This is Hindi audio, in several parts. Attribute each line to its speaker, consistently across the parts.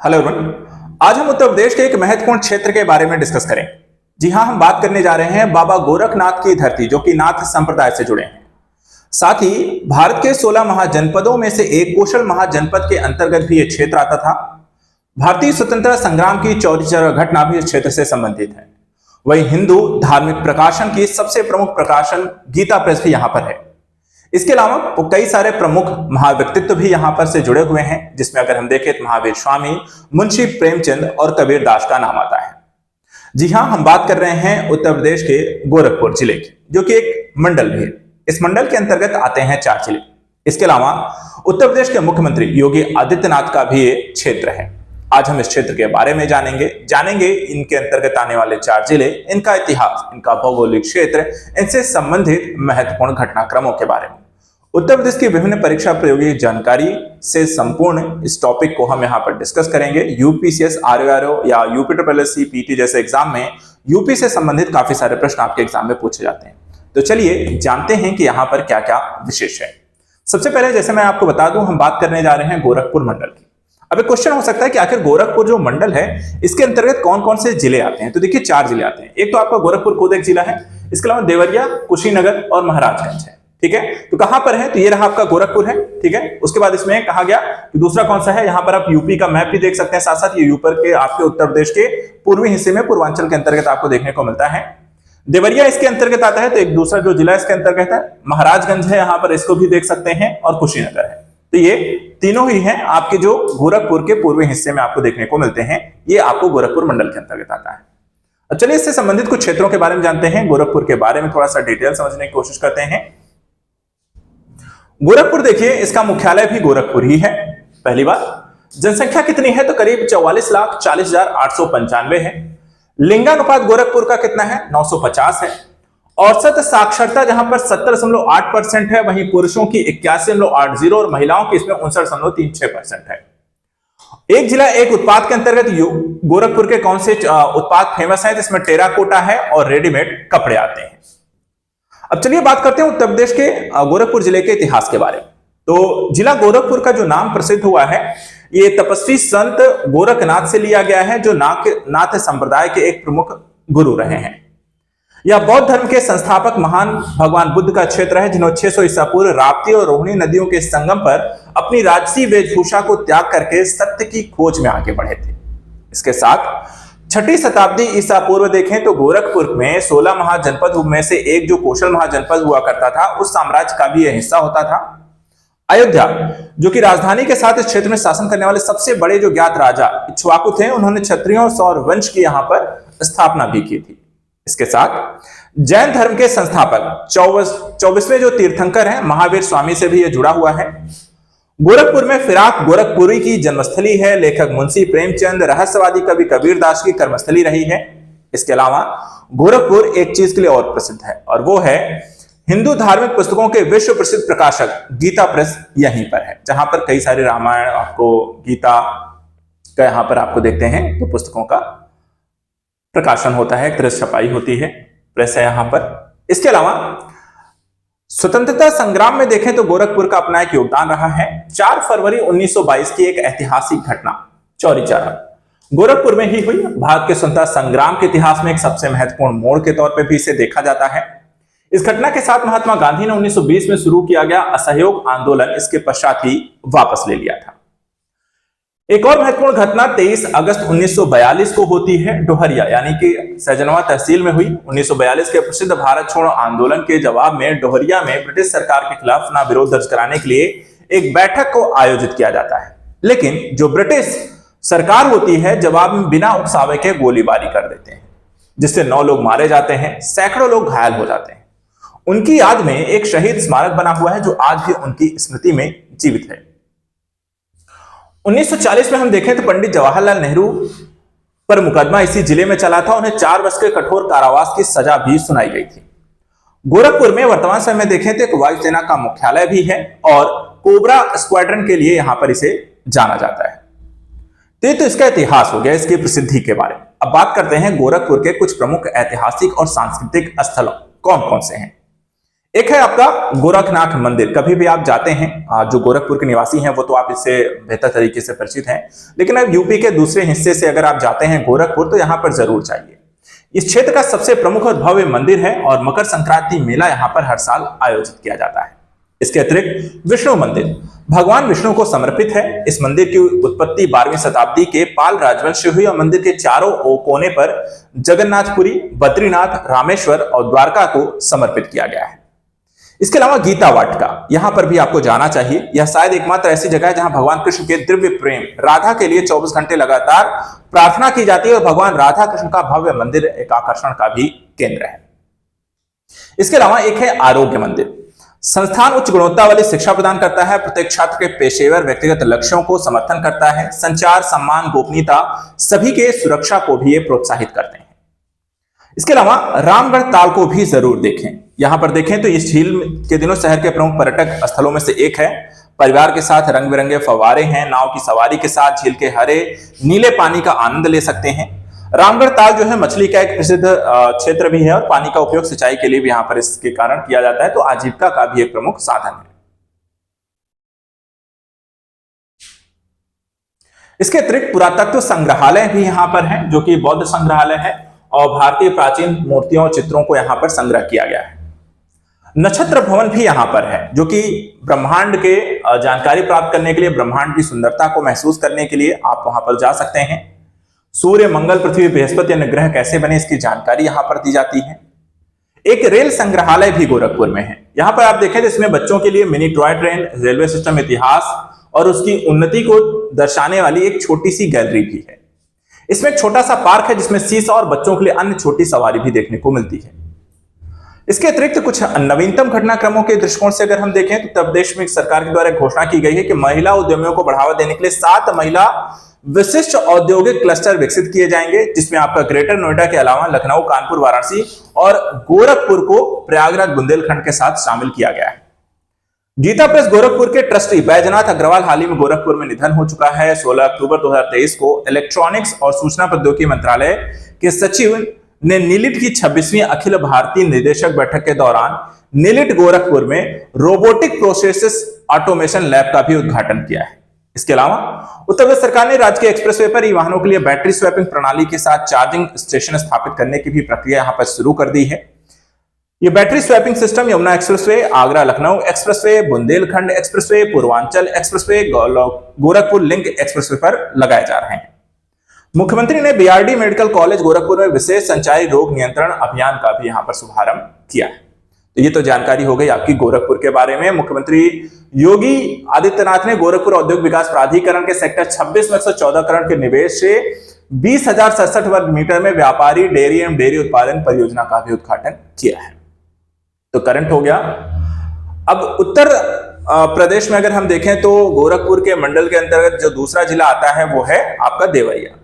Speaker 1: Hello everyone. आज हम उत्तर प्रदेश के एक महत्वपूर्ण क्षेत्र के बारे में डिस्कस करें। जी हां, हम बात करने जा रहे हैं बाबा गोरखनाथ की धरती, जो कि नाथ संप्रदाय से जुड़े हैं। साथ ही भारत के 16 महाजनपदों में से एक कौशल महाजनपद के अंतर्गत भी यह क्षेत्र आता था। भारतीय स्वतंत्रता संग्राम की चौरी चौरा घटना भी इस क्षेत्र से संबंधित है। वही हिंदू धार्मिक प्रकाशन की सबसे प्रमुख प्रकाशन गीता प्रेस भी यहां पर है। इसके अलावा कई सारे प्रमुख महाव्यक्तित्व भी यहां पर से जुड़े हुए हैं, जिसमें अगर हम देखें तो महावीर स्वामी, मुंशी प्रेमचंद और कबीर दास का नाम आता है। जी हां, हम बात कर रहे हैं उत्तर प्रदेश के गोरखपुर जिले की, जो कि एक मंडल भी है। इस मंडल के अंतर्गत आते हैं 4 जिले। इसके अलावा उत्तर प्रदेश के मुख्यमंत्री योगी आदित्यनाथ का भी ये क्षेत्र है। आज हम इस क्षेत्र के बारे में जानेंगे इनके अंतर्गत आने वाले 4 जिले, इनका इतिहास, इनका भौगोलिक क्षेत्र, इनसे संबंधित महत्वपूर्ण घटनाक्रमों के बारे में। उत्तर प्रदेश की विभिन्न परीक्षा प्रायोगिक जानकारी से संपूर्ण इस टॉपिक को हम यहाँ पर डिस्कस करेंगे। यूपीसीएस, आरओआरओ या UP triple S C PT जैसे एग्जाम में यूपी से संबंधित काफी सारे प्रश्न आपके एग्जाम में पूछे जाते हैं। तो चलिए जानते हैं कि यहाँ पर क्या क्या विशेष है। सबसे पहले जैसे मैं आपको बता दूं, हम बात करने जा रहे हैं गोरखपुर मंडल की। अब एक क्वेश्चन हो सकता है कि आखिर गोरखपुर जो मंडल है, इसके अंतर्गत कौन कौन से जिले आते हैं। तो देखिए 4 जिले आते हैं। एक तो आपका गोरखपुर खुद एक जिला है, इसके अलावा देवरिया, कुशीनगर और महाराजगंज है। ठीक है, तो कहां पर है? तो ये रहा आपका गोरखपुर है। ठीक है, उसके बाद इसमें कहा गया कि दूसरा कौन सा है, यहां पर आप यूपी का मैप भी देख सकते हैं। साथ साथ ये यूपी के आपके उत्तर प्रदेश के पूर्वी हिस्से में पूर्वांचल के अंतर्गत आपको देखने को मिलता है। देवरिया इसके अंतर्गत आता है। तो एक दूसरा जो जिला इसके अंतर्गत है महाराजगंज है, यहां पर इसको भी देख सकते हैं, और कुशीनगर है। तो ये तीनों ही हैं आपके जो गोरखपुर के पूर्वी हिस्से में आपको देखने को मिलते हैं। ये आपको गोरखपुर मंडल के अंतर्गत आता है। अब चलिए इससे संबंधित कुछ क्षेत्रों के बारे में जानते हैं। गोरखपुर के बारे में थोड़ा सा डिटेल समझने की कोशिश करते हैं। गोरखपुर देखिए, इसका मुख्यालय भी गोरखपुर ही है। पहली बात, जनसंख्या कितनी है? तो करीब 44,40,895 है। लिंगानुपात गोरखपुर का कितना है? 950 है। औसत साक्षरता जहां पर 70.8% है, वहीं पुरुषों की 81.80 और महिलाओं की इसमें 59.36% है। एक जिला एक उत्पाद के अंतर्गत गोरखपुर के कौन से उत्पाद फेमस हैं? जिसमें टेराकोटा है और रेडीमेड कपड़े आते हैं। अब चलिए बात करते हैं उत्तर प्रदेश के गोरखपुर जिले के इतिहास के बारे में। तो जिला गोरखपुर का जो नाम प्रसिद्ध हुआ है, ये तपस्वी संत गोरखनाथ से लिया गया है, जो नाथ संप्रदाय के एक प्रमुख गुरु रहे हैं। यह बौद्ध धर्म के संस्थापक महान भगवान बुद्ध का क्षेत्र है, जिन्होंने 600 ईसा पूर्व राप्ती और रोहिणी नदियों के संगम पर अपनी राजसी वेशभूषा को त्याग करके सत्य की खोज में आगे बढ़े थे। इसके साथ 6ठी शताब्दी ईसा पूर्व देखें तो गोरखपुर में 16 महाजनपद में से एक जो कौशल महाजनपद हुआ करता था, उस साम्राज्य का भी यह हिस्सा होता था। अयोध्या, जो कि राजधानी के साथ इस क्षेत्र में शासन करने वाले सबसे बड़े जो ज्ञात राजा इक्ष्वाकु थे, उन्होंने क्षत्रियों और सौर वंश की यहां पर स्थापना भी की थी। इसके साथ जैन धर्म के संस्थापक 24वें जो तीर्थंकर हैं, महावीर स्वामी से भी यह जुड़ा हुआ है। गोरखपुर में फिराक गोरखपुरी की जन्मस्थली है। लेखक मुंशी प्रेमचंद, रहस्यवादी कवि कबीर दास की कर्मस्थली रही है। इसके अलावा गोरखपुर एक चीज के लिए और प्रसिद्ध है, और वो है हिंदू धार्मिक पुस्तकों के विश्व प्रसिद्ध प्रकाशक गीता प्रेस यहीं पर है, जहां पर कई सारे रामायण, आपको गीता का यहां पर आपको देखते हैं तो पुस्तकों का प्रकाशन होता है, प्रेस छपाई होती है, प्रेस है यहां पर। इसके अलावा स्वतंत्रता संग्राम में देखें तो गोरखपुर का अपना एक योगदान रहा है। 4 फरवरी 1922 की एक ऐतिहासिक घटना चौरी चौरा गोरखपुर में ही हुई। भारत के स्वतंत्रता संग्राम के इतिहास में एक सबसे महत्वपूर्ण मोड़ के तौर पर भी इसे देखा जाता है। इस घटना के साथ महात्मा गांधी ने 1920 में शुरू किया गया असहयोग आंदोलन इसके पश्चात ही वापस ले लिया था। एक और महत्वपूर्ण घटना 23 अगस्त 1942 को होती है। डोहरिया यानी कि सैजनवा तहसील में हुई। 1942 के प्रसिद्ध भारत छोड़ो आंदोलन के जवाब में डोहरिया में ब्रिटिश सरकार के खिलाफ अपना विरोध दर्ज कराने के लिए एक बैठक को आयोजित किया जाता है, लेकिन जो ब्रिटिश सरकार होती है जवाब में बिना उकसावे के गोलीबारी कर देते हैं, जिससे 9 लोग मारे जाते हैं, सैकड़ों लोग घायल हो जाते हैं। उनकी याद में एक शहीद स्मारक बना हुआ है, जो आज भी उनकी स्मृति में जीवित है। 1940 में हम देखें तो पंडित जवाहरलाल नेहरू पर मुकदमा इसी जिले में चला था। उन्हें 4 वर्ष के कठोर कारावास की सजा भी सुनाई गई थी। गोरखपुर में वर्तमान समय में देखें तो एक वायुसेना का मुख्यालय भी है, और कोबरा स्क्वाड्रन के लिए यहां पर इसे जाना जाता है। तो इसका इतिहास हो गया, इसकी प्रसिद्धि के बारे में। अब बात करते हैं गोरखपुर के कुछ प्रमुख ऐतिहासिक और सांस्कृतिक स्थलों, कौन कौन से हैं। एक है आपका गोरखनाथ मंदिर। कभी भी आप जाते हैं, जो गोरखपुर के निवासी हैं वो तो आप इससे बेहतर तरीके से परिचित हैं, लेकिन अब यूपी के दूसरे हिस्से से अगर आप जाते हैं गोरखपुर तो यहां पर जरूर जाइए। इस क्षेत्र का सबसे प्रमुख और भव्य मंदिर है और मकर संक्रांति मेला यहां पर हर साल आयोजित किया जाता है। इसके अतिरिक्त विष्णु मंदिर भगवान विष्णु को समर्पित है। इस मंदिर की उत्पत्ति 12वीं शताब्दी के पाल राजवंश से हुई और मंदिर के चारों कोने पर जगन्नाथपुरी, बद्रीनाथ, रामेश्वर और द्वारका को समर्पित किया गया है। इसके अलावा गीता वाटिका, यहां पर भी आपको जाना चाहिए। यह शायद एकमात्र ऐसी जगह है जहां भगवान कृष्ण के दिव्य प्रेम राधा के लिए 24 घंटे लगातार प्रार्थना की जाती है और भगवान राधा कृष्ण का भव्य मंदिर एक आकर्षण का भी केंद्र है। इसके अलावा एक है आरोग्य मंदिर। संस्थान उच्च गुणवत्ता वाली शिक्षा प्रदान करता है, प्रत्येक छात्र के पेशेवर व्यक्तिगत लक्ष्यों को समर्थन करता है, संचार, सम्मान, गोपनीयता सभी के सुरक्षा को भी ये प्रोत्साहित करते हैं। इसके अलावा रामगढ़ ताल को भी जरूर देखें। यहां पर देखें तो इस झील के दिनों शहर के प्रमुख पर्यटक स्थलों में से एक है। परिवार के साथ रंग बिरंगे फव्वारे हैं, नाव की सवारी के साथ झील के हरे नीले पानी का आनंद ले सकते हैं। रामगढ़ ताल जो है मछली का एक प्रसिद्ध क्षेत्र भी है और पानी का उपयोग सिंचाई के लिए भी यहां पर इसके कारण किया जाता है, तो आजीविका का भी एक प्रमुख साधन है। इसके अतिरिक्त पुरातत्व संग्रहालय भी यहां पर है, जो कि बौद्ध संग्रहालय है और भारतीय प्राचीन मूर्तियों और चित्रों को यहां पर संग्रह किया गया है। नक्षत्र भवन भी यहां पर है, जो कि ब्रह्मांड के जानकारी प्राप्त करने के लिए, ब्रह्मांड की सुंदरता को महसूस करने के लिए आप वहां पर जा सकते हैं। सूर्य, मंगल, पृथ्वी, बृहस्पति अन्य ग्रह कैसे बने इसकी जानकारी यहां पर दी जाती है। एक रेल संग्रहालय भी गोरखपुर में है। यहां पर आप देखें तो इसमें बच्चों के लिए mini toy train, railway system इतिहास और उसकी उन्नति को दर्शाने वाली एक छोटी सी गैलरी भी है। इसमें एक छोटा सा पार्क है जिसमें सीसॉ और बच्चों के लिए अन्य छोटी सवारी भी देखने को मिलती है। इसके अतिरिक्त कुछ नवीनतम घटनाक्रमों के दृष्टिकोण से अगर हम देखें तो उत्तर प्रदेश में सरकार के द्वारा घोषणा की गई है कि महिला उद्यमियों को बढ़ावा देने के लिए 7 महिला विशिष्ट औद्योगिक क्लस्टर विकसित किए जाएंगे, जिसमें आपका ग्रेटर नोएडा के अलावा लखनऊ, कानपुर, वाराणसी और गोरखपुर को प्रयागराज, बुंदेलखंड के साथ शामिल किया गया है। गीता प्रेस गोरखपुर के ट्रस्टी बैजनाथ अग्रवाल हाल ही में गोरखपुर में निधन हो चुका है। 16 अक्टूबर 2023 को इलेक्ट्रॉनिक्स और सूचना प्रौद्योगिकी मंत्रालय के सचिव ने नीलिट की 26वीं अखिल भारतीय निदेशक बैठक के दौरान नीलिट गोरखपुर में रोबोटिक प्रोसेस ऑटोमेशन लैब का भी उद्घाटन किया है। इसके अलावा उत्तर प्रदेश सरकार ने राज्य के एक्सप्रेसवे पर ई वाहनों के लिए बैटरी स्वैपिंग प्रणाली के साथ चार्जिंग स्टेशन स्थापित करने की भी प्रक्रिया यहां पर शुरू कर दी है। ये battery swapping system Yamuna expressway, Agra Lucknow expressway, Bundelkhand expressway, Purvanchal expressway, Gorakhpur link expressway पर लगाए जा रहे हैं। मुख्यमंत्री ने बीआरडी मेडिकल कॉलेज गोरखपुर में विशेष संचारी रोग नियंत्रण अभियान का भी यहां पर शुभारंभ किया है। तो ये तो जानकारी हो गई आपकी गोरखपुर के बारे में। मुख्यमंत्री योगी आदित्यनाथ ने गोरखपुर औद्योगिक विकास प्राधिकरण के सेक्टर 26 में 114 करोड़ के निवेश से 20,067 वर्ग मीटर में व्यापारी डेयरी एवं डेयरी उत्पादन परियोजना का भी उद्घाटन किया है। तो करंट हो गया। अब उत्तर प्रदेश में अगर हम देखें तो गोरखपुर के मंडल के अंतर्गत जो दूसरा जिला आता है वो है आपका देवरिया।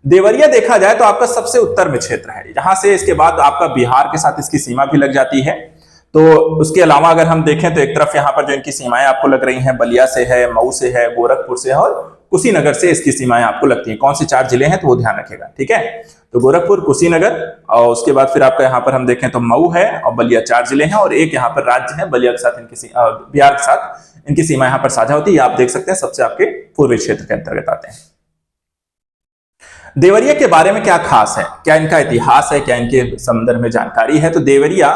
Speaker 1: देवरिया देखा जाए तो आपका सबसे उत्तर में क्षेत्र है, जहां से इसके बाद आपका बिहार के साथ इसकी सीमा भी लग जाती है। तो उसके अलावा अगर हम देखें तो एक तरफ यहाँ पर जो इनकी सीमाएं आपको लग रही हैं, बलिया से है, मऊ से है, गोरखपुर से है और कुशीनगर से इसकी सीमाएं आपको लगती हैं। कौन सी 4 जिले हैं तो वो ध्यान रखेगा, ठीक है। तो गोरखपुर, कुशीनगर और उसके बाद फिर आपका यहाँ पर हम देखें तो मऊ है और बलिया, 4 जिले हैं और एक यहाँ पर राज्य है बलिया के साथ इनकी बिहार के साथ इनकी सीमा यहाँ पर साझा होती है। आप देख सकते हैं सबसे आपके पूर्वी क्षेत्र के अंतर्गत आते हैं। देवरिया के बारे में क्या खास है, क्या इनका इतिहास है, क्या इनके संदर्भ में जानकारी है। तो देवरिया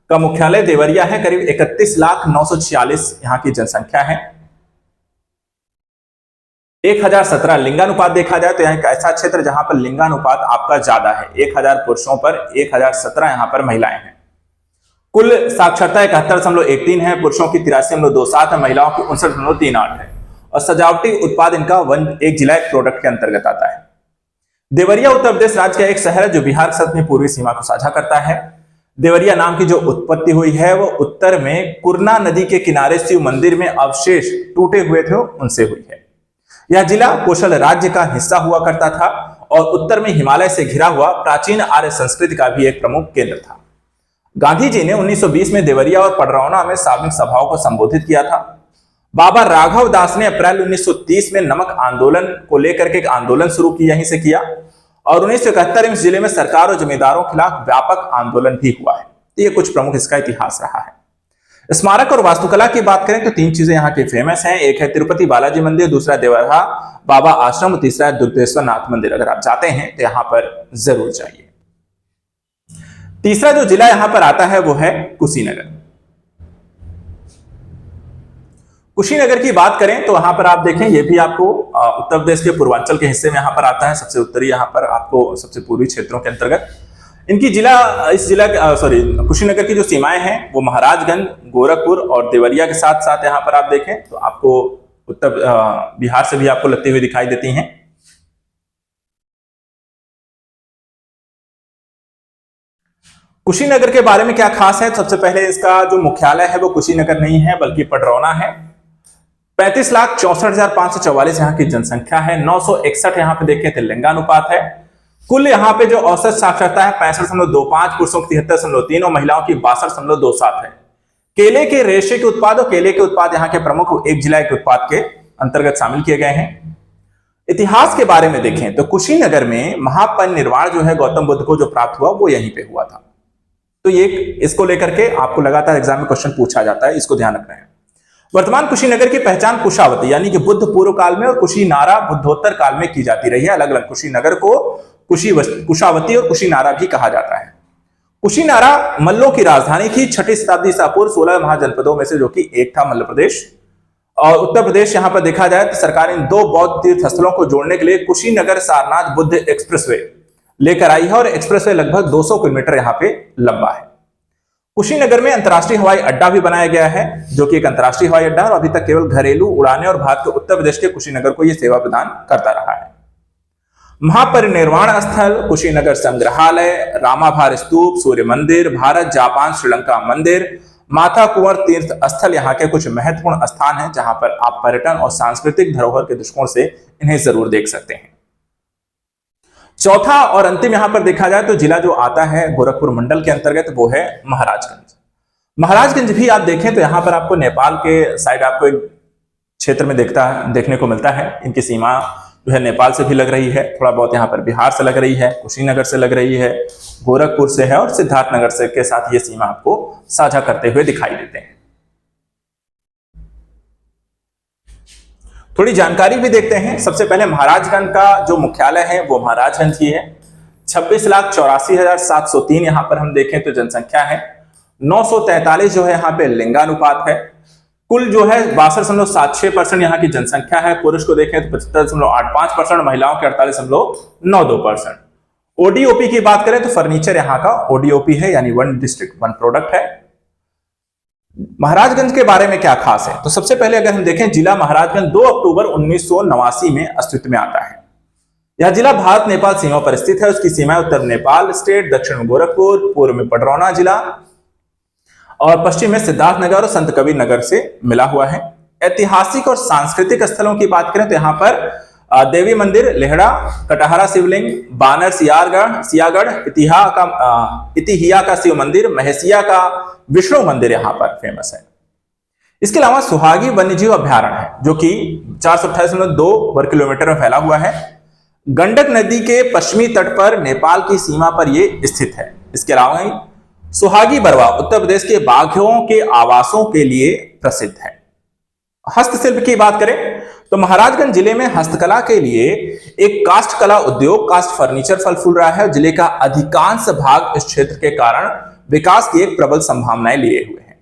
Speaker 1: का मुख्यालय देवरिया है। करीब 31,946 यहाँ की जनसंख्या है। 1017 लिंगानुपात देखा जाए तो यहाँ एक ऐसा क्षेत्र जहां पर लिंगानुपात आपका ज्यादा है। 1000 पुरुषों पर 1017 यहाँ पर महिलाएं हैं। कुल साक्षरता 71.13 है, पुरुषों की 83.27 है, महिलाओं की 59.38 है और सजावटी उत्पाद इनका एक जिला एक प्रोडक्ट के अंतर्गत आता है। देवरिया उत्तर प्रदेश राज्य का एक शहर है जो बिहार के साथ अपनी पूर्वी सीमा को साझा करता है। देवरिया नाम की जो उत्पत्ति हुई है वो उत्तर में कुरना नदी के किनारे शिव मंदिर में अवशेष टूटे हुए थे उनसे हुई है। यह जिला कोशल राज्य का हिस्सा हुआ करता था और उत्तर में हिमालय से घिरा हुआ प्राचीन आर्य संस्कृति का भी एक प्रमुख केंद्र था। गांधी जी ने 1920 में देवरिया और पडरौना में सामूहिक सभाओं को संबोधित किया था। बाबा राघव दास ने अप्रैल 1930 में नमक आंदोलन को लेकर के एक आंदोलन शुरू किया, यहीं से किया और 1971 में इस जिले में सरकार और जमींदारों के खिलाफ व्यापक आंदोलन भी हुआ है। तो ये कुछ प्रमुख इसका इतिहास रहा है। स्मारक और वास्तुकला की बात करें तो तीन चीजें यहाँ की फेमस हैं। एक है तिरुपति बालाजी मंदिर, दूसरा देवरहा बाबा आश्रम, तीसरा है दुर्गेश्वर नाथ मंदिर। अगर आप जाते हैं तो यहाँ पर जरूर जाइए। तीसरा जो जिला यहां पर आता है वो है कुशीनगर। कुशीनगर की बात करें तो वहां पर आप देखें, ये भी आपको उत्तर प्रदेश के पूर्वांचल के हिस्से में यहां पर आता है, सबसे उत्तरी यहां पर आपको सबसे पूर्वी क्षेत्रों के अंतर्गत। इनकी कुशीनगर की जो सीमाएं हैं वो महाराजगंज, गोरखपुर और देवरिया के साथ साथ यहां पर आप देखें तो आपको उत्तर बिहार से भी आपको लगती हुई दिखाई देती हैं। कुशीनगर के बारे में क्या खास है? सबसे पहले इसका जो मुख्यालय है वो कुशीनगर नहीं है बल्कि पडरौना है। 35,64,544 यहाँ की जनसंख्या है। 961 यहाँ पे देखें तो लिंगानुपात है। कुल यहाँ पे जो औसत साक्षरता है 65.25, पुरुषों की 73.3 और महिलाओं की 62.27 है। केले के रेशे के उत्पाद और केले के उत्पाद यहाँ के प्रमुख एक जिला के उत्पाद के अंतर्गत शामिल किए गए हैं। इतिहास के बारे में देखें तो कुशीनगर में महापरिनिर्वाण जो है गौतम बुद्ध को जो प्राप्त हुआ वो यहीं पे हुआ था। तो ये इसको लेकर के आपको लगातार एग्जाम में क्वेश्चन पूछा जाता है, इसको ध्यान रखना है। वर्तमान कुशीनगर की पहचान कुशावती यानी कि बुद्ध पूर्व काल में और कुशीनारा बुद्धोत्तर काल में की जाती रही है। अलग अलग कुशीनगर को कुशावती और कुशीनारा भी कहा जाता है। कुशीनारा मल्लों की राजधानी थी। 6ठी शताब्दी ईसा पूर्व 16 महाजनपदों में से जो कि एक था मल्ल प्रदेश। और उत्तर प्रदेश यहां पर देखा जाए तो सरकार इन दो बौद्ध तीर्थ स्थलों को जोड़ने के लिए कुशीनगर सारनाथ बुद्ध एक्सप्रेसवे लेकर आई है और एक्सप्रेसवे लगभग 200 किलोमीटर यहां पे लंबा है। कुशीनगर में अंतर्राष्ट्रीय हवाई अड्डा भी बनाया गया है जो कि एक अंतर्राष्ट्रीय हवाई अड्डा है और अभी तक केवल घरेलू उड़ानें और भारत के उत्तर प्रदेश के कुशीनगर को यह सेवा प्रदान करता रहा है। महापरिनिर्वाण स्थल, कुशीनगर संग्रहालय, रामाभार स्तूप, सूर्य मंदिर, भारत जापान श्रीलंका मंदिर, माथा कुंवर तीर्थ स्थल यहाँ के कुछ महत्वपूर्ण स्थान हैं जहां पर आप पर्यटन और सांस्कृतिक धरोहर के दृष्टिकोण से इन्हें जरूर देख सकते हैं। चौथा और अंतिम यहां पर देखा जाए तो जिला जो आता है गोरखपुर मंडल के अंतर्गत वो है महाराजगंज। महाराजगंज भी आप देखें तो यहां पर आपको नेपाल के साइड आपको एक क्षेत्र में देखने को मिलता है। इनकी सीमा जो है नेपाल से भी लग रही है, थोड़ा बहुत यहाँ पर बिहार से लग रही है, कुशीनगर से लग रही है, गोरखपुर से है और सिद्धार्थनगर से के साथ ये सीमा आपको साझा करते हुए दिखाई देते हैं। थोड़ी जानकारी भी देखते हैं। सबसे पहले महाराजगंज का जो मुख्यालय है वो महाराजगंज ही है। 26,84,703 यहाँ पर हम देखें तो जनसंख्या है। 943 जो है यहाँ पे लिंगानुपात है। कुल जो है 62.76% यहाँ की जनसंख्या है। पुरुष को देखें तो 75.85%, महिलाओं के 48.92%। ओडीओपी की बात करें तो फर्नीचर यहाँ का ओडीओपी है यानी वन डिस्ट्रिक्ट वन प्रोडक्ट है। महाराजगंज के बारे में क्या खास है तो सबसे पहले अगर हम देखें जिला महाराजगंज 2 अक्टूबर 1989 में अस्तित्व में आता है। यह जिला भारत नेपाल सीमा पर स्थित है। उसकी सीमाएं उत्तर नेपाल स्टेट, दक्षिण में गोरखपुर, पूर्व में पडरौना जिला और पश्चिम में सिद्धार्थनगर और संत कबीर नगर से मिला हुआ है। ऐतिहासिक और सांस्कृतिक स्थलों की बात करें तो यहाँ पर देवी मंदिर लेहड़ा, कटहरा शिवलिंग, बानर सियागढ़, इतिहिया का शिव मंदिर, महसिया का विष्णु मंदिर यहाँ पर फेमस है। इसके अलावा सुहागी वन्यजीव अभ्यारण्य है जो कि 428.2 वर्ग किलोमीटर में फैला हुआ है। गंडक नदी के पश्चिमी तट पर नेपाल की सीमा पर यह स्थित है। इसके अलावा सुहागी बरवा उत्तर प्रदेश के बाघों के आवासों के लिए प्रसिद्ध है। हस्तशिल्प की बात करें तो महाराजगंज जिले में हस्तकला के लिए एक काष्ठ कला उद्योग, काष्ठ फर्नीचर फल फूल रहा है। जिले का अधिकांश भाग इस क्षेत्र के कारण विकास की एक प्रबल संभावनाएं लिए हुए हैं।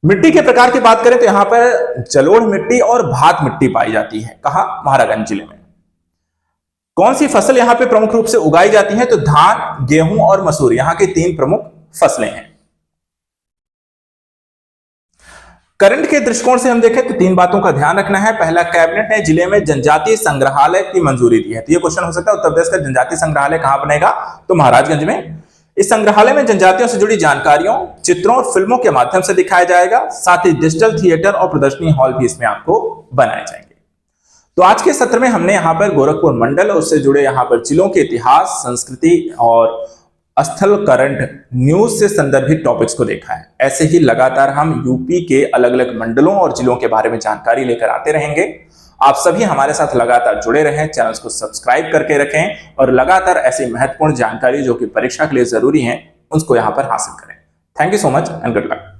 Speaker 1: मिट्टी के प्रकार की बात करें तो यहां पर जलोढ़ मिट्टी और भात मिट्टी पाई जाती है। कहां? महाराजगंज जिले में। कौन सी फसल यहां पे प्रमुख रूप से उगाई जाती है तो धान, गेहूं और मसूर यहां की 3 प्रमुख फसलें हैं। करंट के दृष्टिकोण से हम देखें तो 3 बातों का ध्यान रखना है। पहला, कैबिनेट ने जिले में जनजातीय संग्रहालय की मंजूरी दी है। तो ये क्वेश्चन हो सकता है उत्तर प्रदेश का जनजातीय संग्रहालय कहां बनेगा तो महाराजगंज में। इस संग्रहालय में जनजातियों से जुड़ी जानकारियों, चित्रों और फिल्मों के माध्यम से दिखाया जाएगा। साथ ही डिजिटल थिएटर और प्रदर्शनी हॉल भी इसमें आपको बनाए जाएंगे। तो आज के सत्र में हमने यहाँ पर गोरखपुर मंडल और उससे जुड़े यहाँ पर जिलों के इतिहास, संस्कृति और स्थल करंट न्यूज से संदर्भित टॉपिक्स को देखा है। ऐसे ही लगातार हम यूपी के अलग अलग मंडलों और जिलों के बारे में जानकारी लेकर आते रहेंगे। आप सभी हमारे साथ लगातार जुड़े रहें, चैनल को सब्सक्राइब करके रखें और लगातार ऐसी महत्वपूर्ण जानकारी जो कि परीक्षा के लिए जरूरी है उसको यहाँ पर हासिल करें। Thank you so much and good luck.